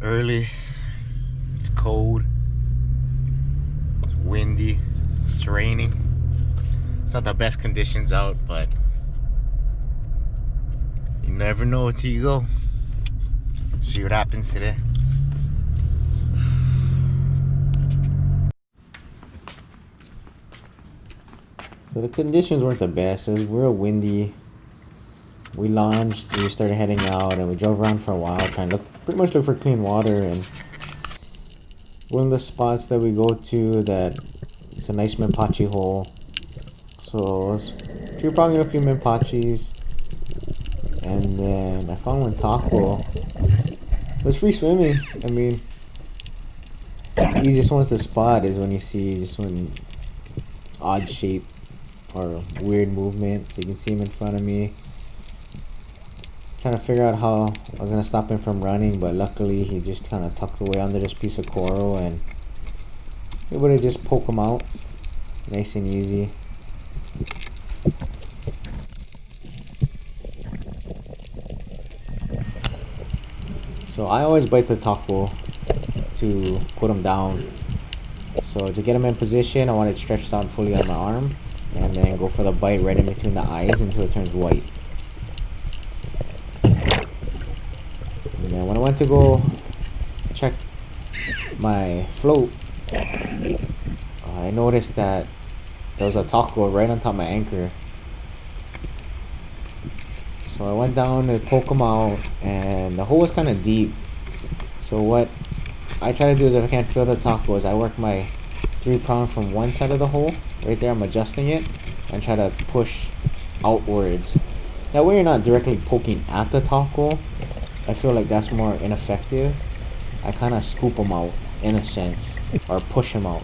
early, it's cold, it's windy, it's raining. It's not the best conditions out, but you never know until you go. See what happens today. So the conditions weren't the best. It was real windy. We launched, we started heading out, and we drove around for a while trying to pretty much look for clean water. And one of the spots that we go to, that it's a nice Minpachi hole. So we were probably a few Minpachis, and then I found one taco. It was free swimming. I mean, the easiest ones to spot is when you see just one odd shape or weird movement. So you can see him in front of me. Trying to figure out how I was gonna stop him from running, but luckily he just kind of tucked away under this piece of coral, and able to just poke him out, nice and easy. So I always bite the taco to put him down. So to get him in position, I want it stretched out fully on my arm, and then go for the bite right in between the eyes until it turns white. And then when I went to go check my float, I noticed that there was a taco right on top of my anchor. So I went down to poke him out, and the hole was kind of deep. So what I try to do is, if I can't feel the tacos, I work my 3-prong from one side of the hole. Right there, I'm adjusting it and try to push outwards. That way you're not directly poking at the taco. I feel like that's more ineffective. I kind of scoop them out, in a sense, or push them out.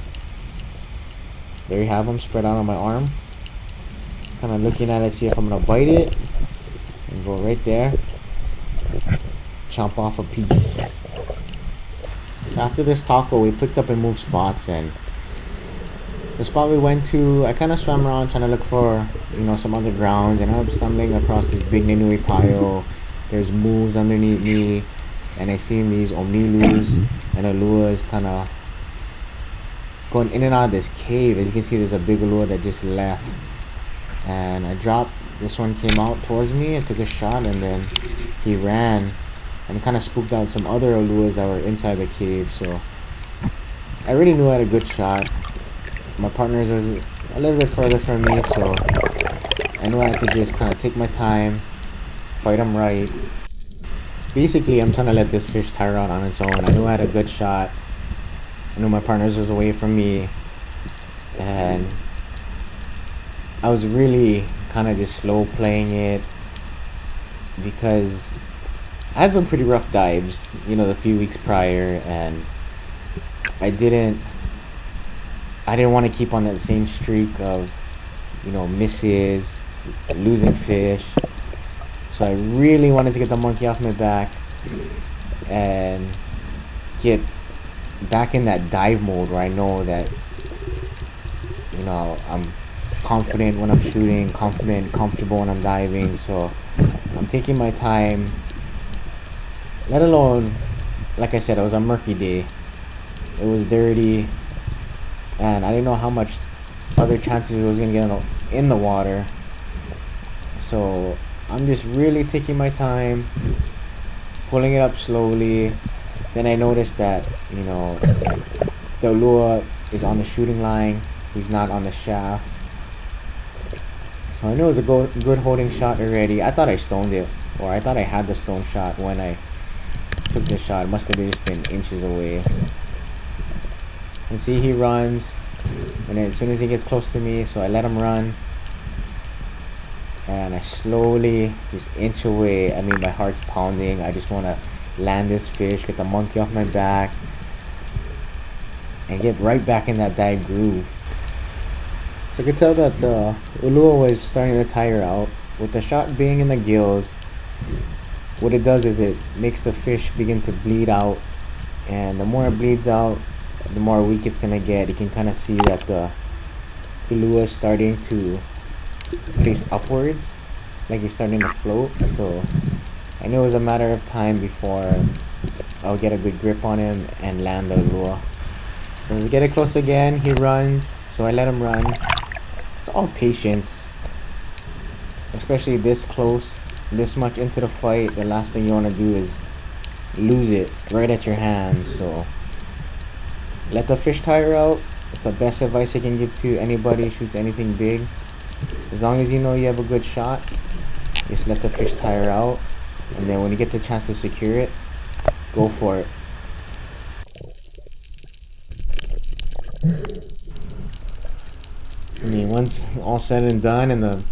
There you have them spread out on my arm. Kind of looking at it, see if I'm going to bite it. And go right there. Chomp off a piece. So after this taco, we picked up and moved spots, and the spot we went to, I kind of swam around trying to look for, some other grounds, and I ended up stumbling across this big Ninui pile. There's moves underneath me, and I seen these omilus and Uluas kind of going in and out of this cave. As you can see, there's a big Ulua that just left, and I dropped. This one came out towards me and took a shot, and then he ran and kind of spooked out some other Uluas that were inside the cave. So I already knew I had a good shot. My partners was a little bit further from me, so I knew I had to just kind of take my time, fight him right. Basically, I'm trying to let this fish tire out on its own. I knew I had a good shot. I knew my partners was away from me, and I was really kind of just slow playing it because I had some pretty rough dives, the few weeks prior, and I didn't want to keep on that same streak of, misses, losing fish. So I really wanted to get the monkey off my back and get back in that dive mode where I know that, I'm confident when I'm shooting, confident, comfortable when I'm diving. So I'm taking my time, let alone, like I said, it was a murky day. It was dirty, and I didn't know how much other chances it was going to get in the water. So I'm just really taking my time, pulling it up slowly. Then I noticed that, the Ulua is on the shooting line. He's not on the shaft. So I knew it was a good holding shot already. I thought I stoned it, or I thought I had the stone shot when I took the shot. It must have just been inches away. And see, he runs, and as soon as he gets close to me, so I let him run, and I slowly just inch away. I mean, my heart's pounding. I just want to land this fish, get the monkey off my back, and get right back in that dive groove. So I could tell that the Ulua was starting to tire out. With the shot being in the gills, what it does is it makes the fish begin to bleed out, and the more it bleeds out, the more weak it's gonna get. You can kind of see that the Ulua is starting to face upwards, like he's starting to float. So I knew it was a matter of time before I'll get a good grip on him and land the Ulua. As we get it close again, he runs, so I let him run. It's all patience, especially this close, this much into the fight. The last thing you want to do is lose it right at your hands. So let the fish tire out. It's the best advice I can give to anybody who shoots anything big. As long as you know you have a good shot, just let the fish tire out, and then when you get the chance to secure it, go for it. I mean, once all said and done and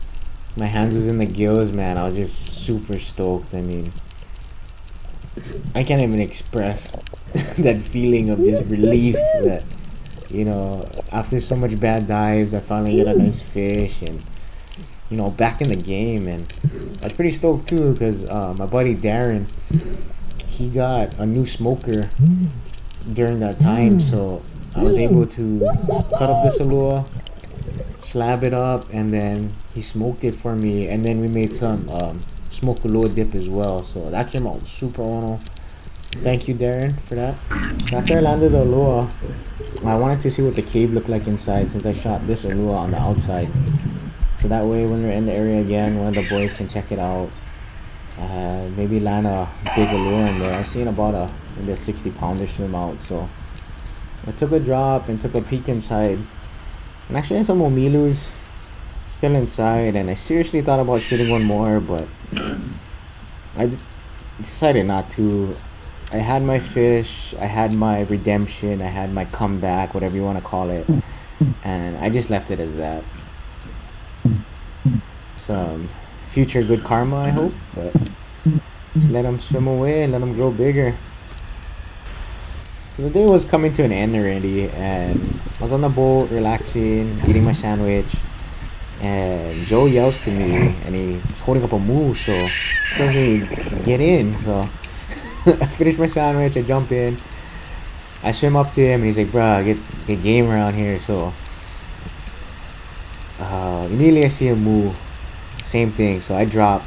my hands was in the gills, man, I was just super stoked. I mean, I can't even express that feeling of just relief that, you know, after so much bad dives, I finally get a nice fish and, you know, back in the game. And I was pretty stoked too because my buddy Darren, he got a new smoker during that time, so I was able to cut up this Ulua, slab it up, and then he smoked it for me, and then we made some smoked Ulua dip as well. So that came out super ono. Thank you, Darren, for that. After I landed the Ulua, I wanted to see what the cave looked like inside since I shot this Ulua on the outside. So that way when we're in the area again, one of the boys can check it out. Maybe land a big Ulua in there. I've seen about maybe a 60-pounder swim out. So I took a drop and took a peek inside. And actually I had some Omilus still inside, and I seriously thought about shooting one more, but I decided not to. I had my fish, I had my redemption, I had my comeback, whatever you want to call it, and I just left it as that. Some future good karma, I hope, but just let them swim away and let them grow bigger. So the day was coming to an end already, and I was on the boat relaxing, eating my sandwich, and Joe yells to me, and he was holding up a moose, so he tells me get in. So I finish my sandwich, I jump in, I swim up to him, and he's like, bruh, get game around here. So immediately I see him move, same thing, so I drop,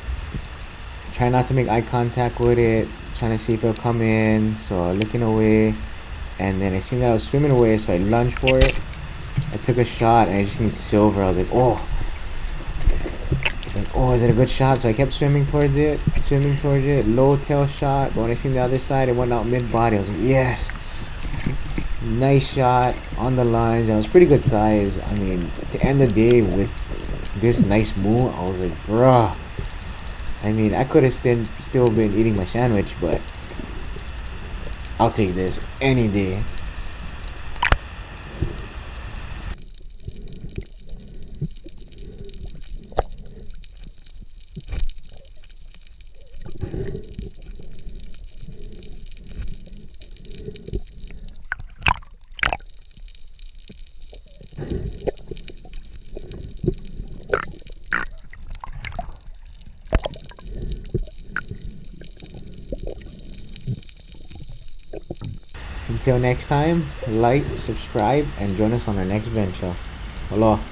try not to make eye contact with it, trying to see if it'll come in, so looking away, and then I seen that I was swimming away, so I lunged for it. I took a shot, and I just seen silver. I was like, oh. It's like, oh, is it a good shot? So I kept swimming towards it, low tail shot, but when I seen the other side, it went out mid-body. I was like, yes. Nice shot on the lines. It was pretty good size. I mean, at the end of the day, with this nice move, I was like, bruh. I mean, I could have still been eating my sandwich, but I'll take this any day. Until next time, like, subscribe, and join us on our next venture. Aloha.